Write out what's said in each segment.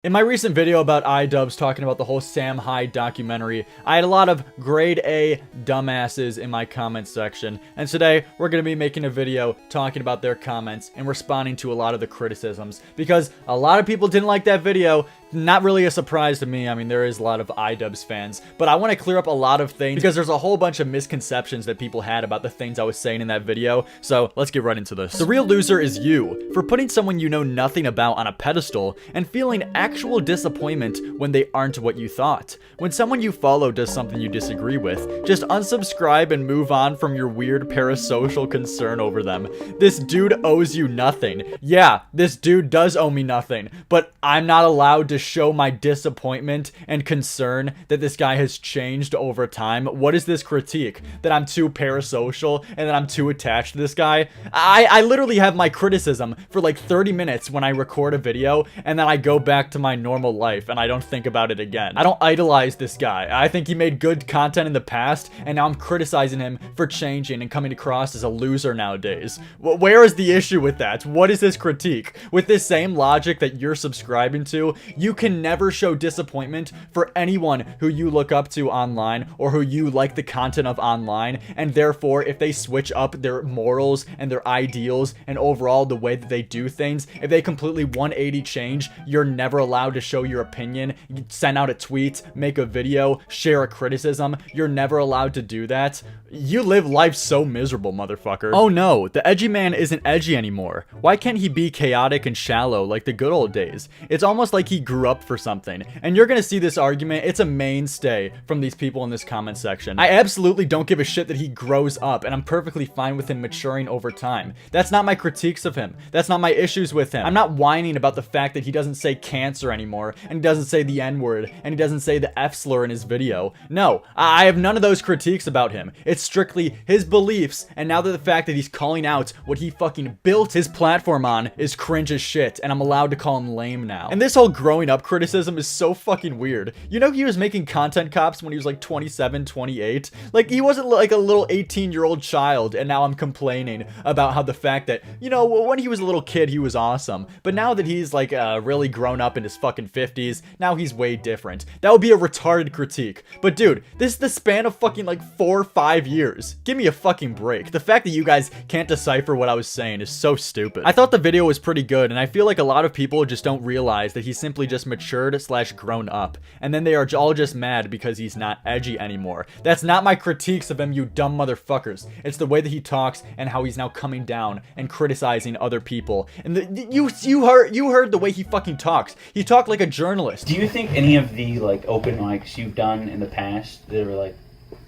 In my recent video about iDubbbz talking about the whole Sam Hyde documentary, I had a lot of grade A dumbasses in my comments section, and today we're going to be making a video talking about their comments and responding to a lot of the criticisms, because a lot of people didn't like that video. Not really a surprise to me. I mean, there is a lot of iDubbbz fans, but I want to clear up a lot of things because there's a whole bunch of misconceptions that people had about the things I was saying in that video, so let's get right into this. The real loser is you, for putting someone you know nothing about on a pedestal and feeling actual disappointment when they aren't what you thought. When someone you follow does something you disagree with, just unsubscribe and move on from your weird parasocial concern over them. This dude owes you nothing. Yeah, this dude does owe me nothing, but I'm not allowed to show my disappointment and concern that this guy has changed over time. What is this critique? That I'm too parasocial and that I'm too attached to this guy? I literally have my criticism for like 30 minutes when I record a video, and then I go back to my normal life and I don't think about it again. I don't idolize this guy. I think he made good content in the past, and now I'm criticizing him for changing and coming across as a loser nowadays. Where is the issue with that? What is this critique? With this same logic that you're subscribing to, you can never show disappointment for anyone who you look up to online or who you like the content of online, and therefore if they switch up their morals and their ideals and overall the way that they do things, if they completely 180 change, you're never allowed to show your opinion, send out a tweet, make a video, share a criticism. You're never allowed to do that. You live life so miserable, motherfucker. Oh no, the edgy man isn't edgy anymore. Why can't he be chaotic and shallow like the good old days? It's almost like he grew up for something. And you're gonna see this argument, it's a mainstay from these people in this comment section. I absolutely don't give a shit that he grows up, and I'm perfectly fine with him maturing over time. That's not my critiques of him. That's not my issues with him. I'm not whining about the fact that he doesn't say cancer anymore, and he doesn't say the N-word, and he doesn't say the F-slur in his video. No, I have none of those critiques about him. It's strictly his beliefs, and now that the fact that he's calling out what he fucking built his platform on is cringe as shit, and I'm allowed to call him lame now. And this whole growing up criticism is so fucking weird. You know, he was making content cops when he was like 27, 28. Like, he wasn't like a little 18-year-old child, and now I'm complaining about how the fact that, you know, when he was a little kid, he was awesome. But now that he's like really grown up in his fucking 50s, now he's way different. That would be a retarded critique. But dude, this is the span of fucking like 4 or 5 years. Give me a fucking break. The fact that you guys can't decipher what I was saying is so stupid. I thought the video was pretty good, and I feel like a lot of people just don't realize that he's simply just matured / grown up, and then they are all just mad because he's not edgy anymore. That's not my critiques of him, you dumb motherfuckers. It's the way that he talks and how he's now coming down and criticizing other people. And you heard the way he fucking talks. He talked like a journalist. Do you think any of the like open mics you've done in the past that were like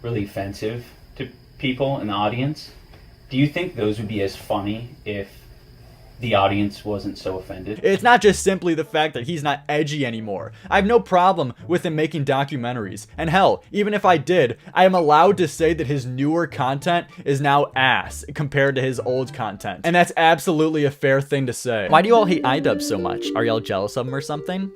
really offensive to people in the audience, do you think those would be as funny if the audience wasn't so offended? It's not just simply the fact that he's not edgy anymore. I have no problem with him making documentaries. And hell, even if I did, I am allowed to say that his newer content is now ass compared to his old content. And that's absolutely a fair thing to say. Why do you all hate iDubbbz so much? Are y'all jealous of him or something?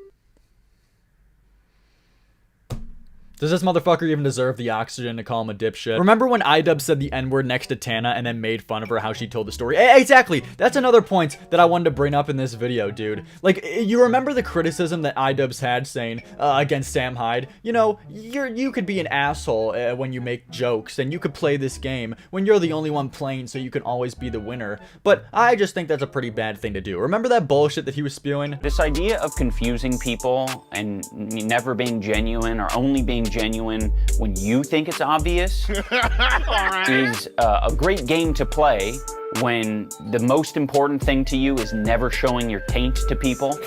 Does this motherfucker even deserve the oxygen to call him a dipshit? Remember when iDubbbz said the N-word next to Tana and then made fun of her how she told the story? Exactly! That's another point that I wanted to bring up in this video, dude. Like, you remember the criticism that iDubbbz had saying against Sam Hyde? You know, you could be an asshole when you make jokes, and you could play this game when you're the only one playing, so you can always be the winner. But I just think that's a pretty bad thing to do. Remember that bullshit that he was spewing? This idea of confusing people and never being genuine or only being genuine when you think it's obvious is a great game to play when the most important thing to you is never showing your taint to people.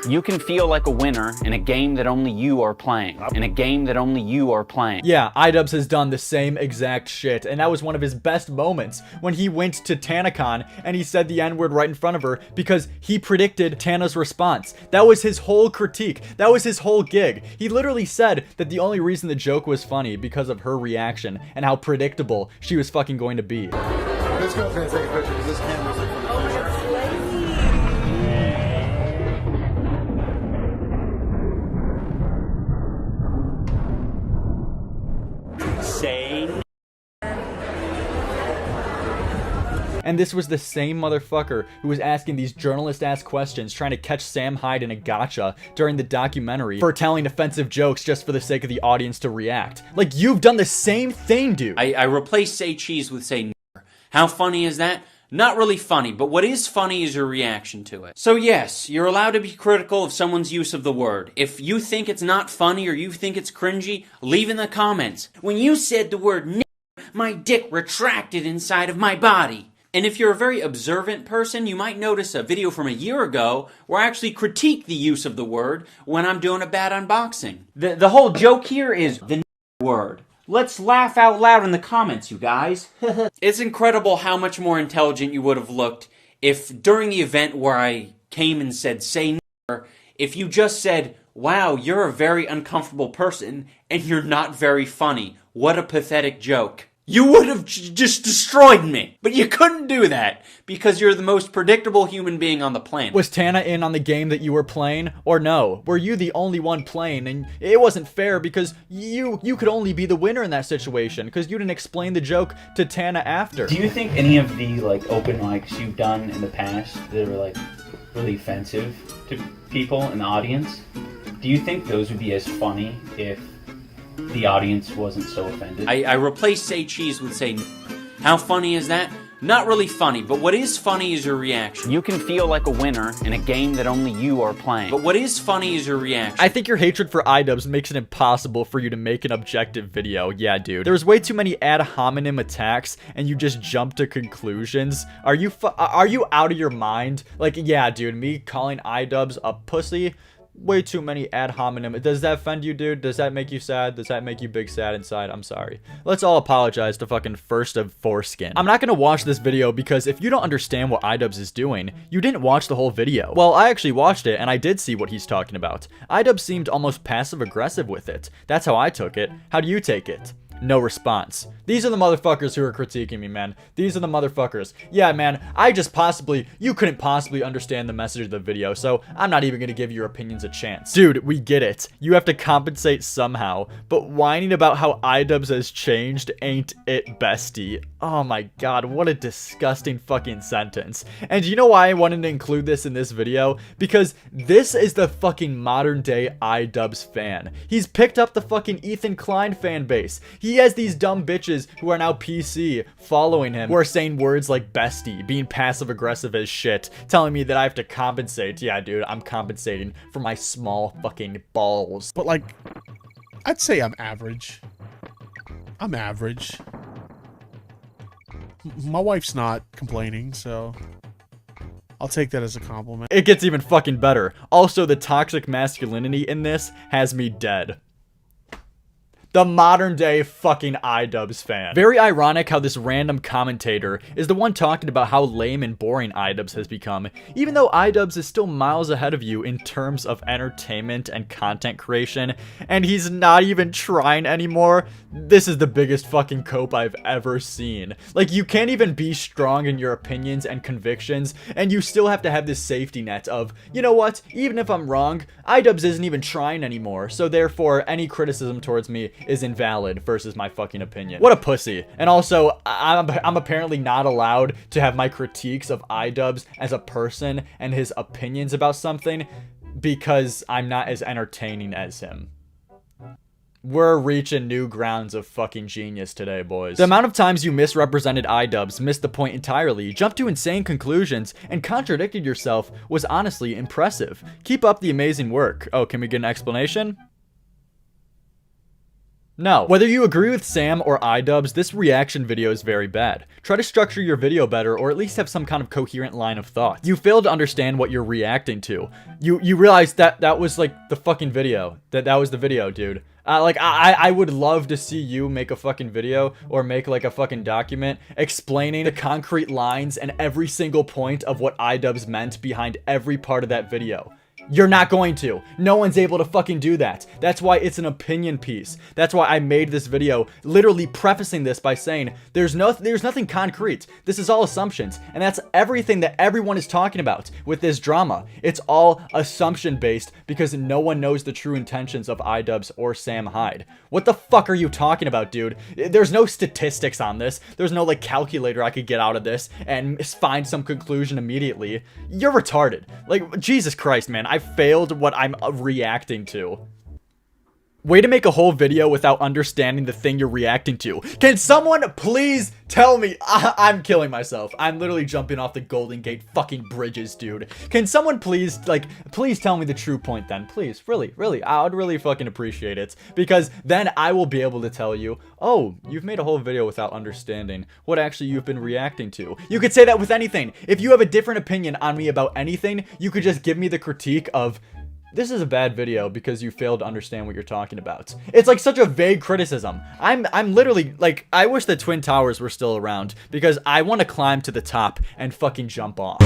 You can feel like a winner in a game that only you are playing. In a game that only you are playing. Yeah, iDubbbz has done the same exact shit, and that was one of his best moments when he went to TanaCon and he said the N-word right in front of her because he predicted Tana's response. That was his whole critique. That was his whole gig. He literally said that the only reason the joke was funny because of her reaction and how predictable she was fucking going to be. Let's go and take a picture because this camera's like from the future. And And this was the same motherfucker who was asking these journalist-ass questions, trying to catch Sam Hyde in a gotcha during the documentary for telling offensive jokes just for the sake of the audience to react. Like, you've done the same thing, dude. I replaced say cheese with say nigger. How funny is that? Not really funny, but what is funny is your reaction to it. So yes, you're allowed to be critical of someone's use of the word. If you think it's not funny or you think it's cringy, leave in the comments. When you said the word nigger, my dick retracted inside of my body. And if you're a very observant person, you might notice a video from a year ago where I actually critique the use of the word when I'm doing a bad unboxing. The whole joke here is the word. Let's laugh out loud in the comments, you guys. It's incredible how much more intelligent you would have looked if during the event where I came and said, say nigger, if you just said, wow, you're a very uncomfortable person and you're not very funny. What a pathetic joke. You would have just destroyed me. But you couldn't do that because you're the most predictable human being on the planet. Was Tana in on the game that you were playing, or no? Were you the only one playing? And it wasn't fair because you could only be the winner in that situation because you didn't explain the joke to Tana after. Do you think any of the like open mics you've done in the past that were like really offensive to people in the audience, do you think those would be as funny if the audience wasn't so offended? I replaced say cheese with say nigger. How funny is that? Not really funny, but what is funny is your reaction. You can feel like a winner in a game that only you are playing. But what is funny is your reaction. I think your hatred for iDubbbz makes it impossible for you to make an objective video. Yeah, dude. There's way too many ad hominem attacks, and you just jump to conclusions. Are you out of your mind? Like, yeah, dude, me calling iDubbbz a pussy? Way too many ad hominem. Does that offend you, dude? Does that make you sad? Does that make you big sad inside? I'm sorry. Let's all apologize to fucking First of Foreskin. I'm not gonna watch this video because if you don't understand what iDubbbz is doing, you didn't watch the whole video. Well, I actually watched it and I did see what he's talking about. iDubbbz seemed almost passive-aggressive with it. That's how I took it. How do you take it? No response. These are the motherfuckers who are critiquing me, man. These are the motherfuckers. Yeah, man, you couldn't possibly understand the message of the video, so I'm not even gonna give your opinions a chance. Dude, we get it. You have to compensate somehow, but whining about how iDubbbz has changed ain't it, bestie. Oh my god, what a disgusting fucking sentence. And you know why I wanted to include this in this video? Because this is the fucking modern day iDubbbz fan. He's picked up the fucking Ethan Klein fan base. He has these dumb bitches who are now PC following him, who are saying words like bestie, being passive aggressive as shit, telling me that I have to compensate. Yeah, dude, I'm compensating for my small fucking balls. But like, I'd say I'm average. I'm average. My wife's not complaining, so I'll take that as a compliment. It gets even fucking better. Also, the toxic masculinity in this has me dead. The modern day fucking iDubbbz fan. Very ironic how this random commentator is the one talking about how lame and boring iDubbbz has become, even though iDubbbz is still miles ahead of you in terms of entertainment and content creation, and he's not even trying anymore. This is the biggest fucking cope I've ever seen. Like, you can't even be strong in your opinions and convictions, and you still have to have this safety net of, you know what, even if I'm wrong, iDubbbz isn't even trying anymore, so therefore any criticism towards me is invalid versus my fucking opinion. What a pussy. And also, I'm apparently not allowed to have my critiques of iDubbbz as a person and his opinions about something because I'm not as entertaining as him. We're reaching new grounds of fucking genius today, boys. The amount of times you misrepresented iDubbbz, missed the point entirely, jumped to insane conclusions, and contradicted yourself was honestly impressive. Keep up the amazing work. Oh, can we get an explanation? No. Whether you agree with Sam or iDubbbz, this reaction video is very bad. Try to structure your video better, or at least have some kind of coherent line of thought. You fail to understand what you're reacting to. You realize that was like the fucking video. That was the video, dude. I would love to see you make a fucking video or make like a fucking document explaining the concrete lines and every single point of what iDubbbz meant behind every part of that video. You're not going to. No one's able to fucking do that. That's why it's an opinion piece. That's why I made this video literally prefacing this by saying there's nothing concrete. This is all assumptions. And that's everything that everyone is talking about with this drama. It's all assumption based because no one knows the true intentions of iDubbbz or Sam Hyde. What the fuck are you talking about, dude? There's no statistics on this. There's no like calculator I could get out of this and find some conclusion immediately. You're retarded. Like, Jesus Christ, man. I failed what I'm reacting to. Way to make a whole video without understanding the thing you're reacting to. Can someone please tell me? I'm killing myself. I'm literally jumping off the Golden Gate fucking bridges, dude. Can someone please, like, please tell me the true point then? Please, really. I would really fucking appreciate it. Because then I will be able to tell you, oh, you've made a whole video without understanding what actually you've been reacting to. You could say that with anything. If you have a different opinion on me about anything, you could just give me the critique of, this is a bad video because you failed to understand what you're talking about. It's like such a vague criticism. I'm literally like, I wish the Twin Towers were still around because I want to climb to the top and fucking jump off.